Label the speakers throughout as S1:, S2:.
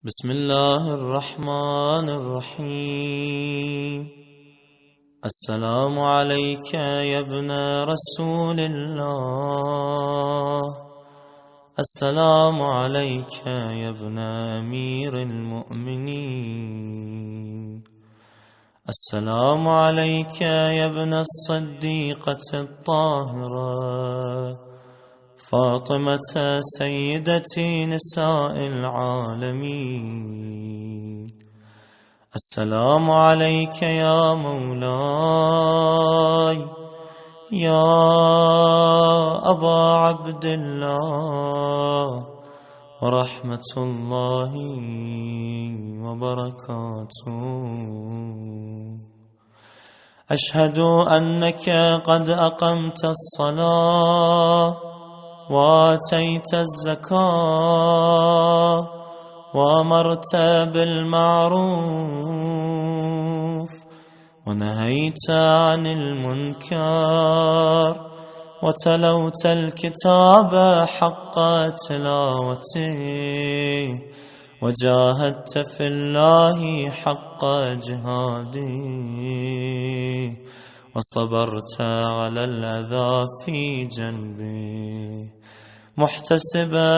S1: بسم الله الرحمن الرحيم. السلام عليك يا ابن رسول الله، السلام عليك يا ابن أمير المؤمنين، السلام عليك يا ابن الصديقة الطاهرة فاطمة سيدة نساء العالمين. السلام عليك يا مولاي يا أبا عبد الله ورحمة الله وبركاته. أشهد أنك قد أقمت الصلاة وآتيت الزكاة وأمرت بالمعروف ونهيت عن المنكر وتلوت الكتاب حق تلاوته وجاهدت في الله حق جهاده وصبرت على الأذى في جنبه محتسبا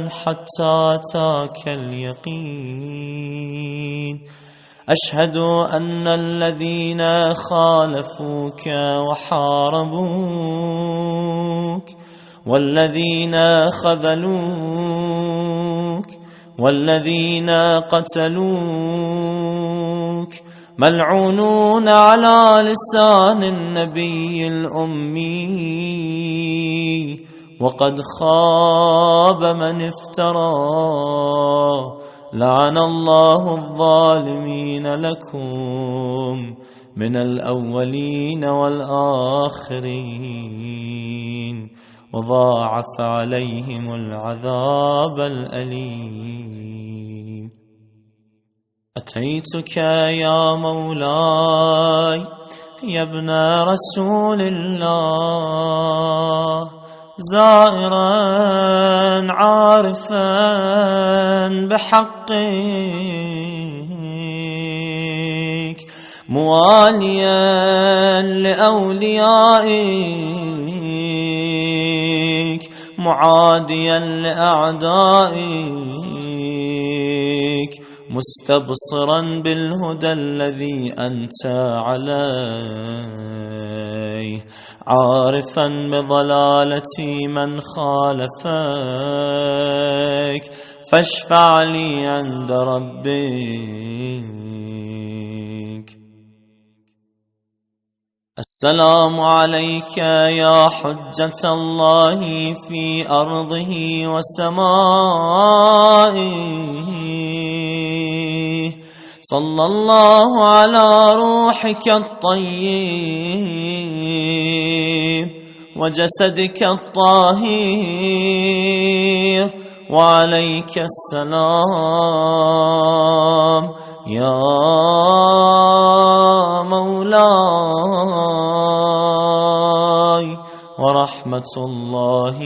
S1: حتى أتاك اليقين. أشهد أن الذين خالفوك وحاربوك والذين خذلوك والذين قتلوك ملعونون على لسان النبي الأمي، وقد خاب من افترى. لعن الله الظالمين لكم من الأولين والآخرين وضاعف عليهم العذاب الأليم. أتيتك يا مولاي يا ابن رسول الله زائرا عارفا بحقك مواليا لأوليائك معاديا لأعدائك مستبصرا بالهدى الذي أنت عليه عارفا بضلالة من خالفك فاشفع لي عند ربك. السلام عليك يا حجة الله في أرضه وسمائه، صلى الله على روحك الطيب وجسدك الطاهر وعليك السلام يا مولاي ورحمة الله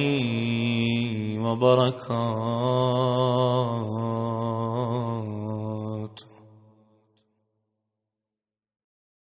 S1: وبركاته.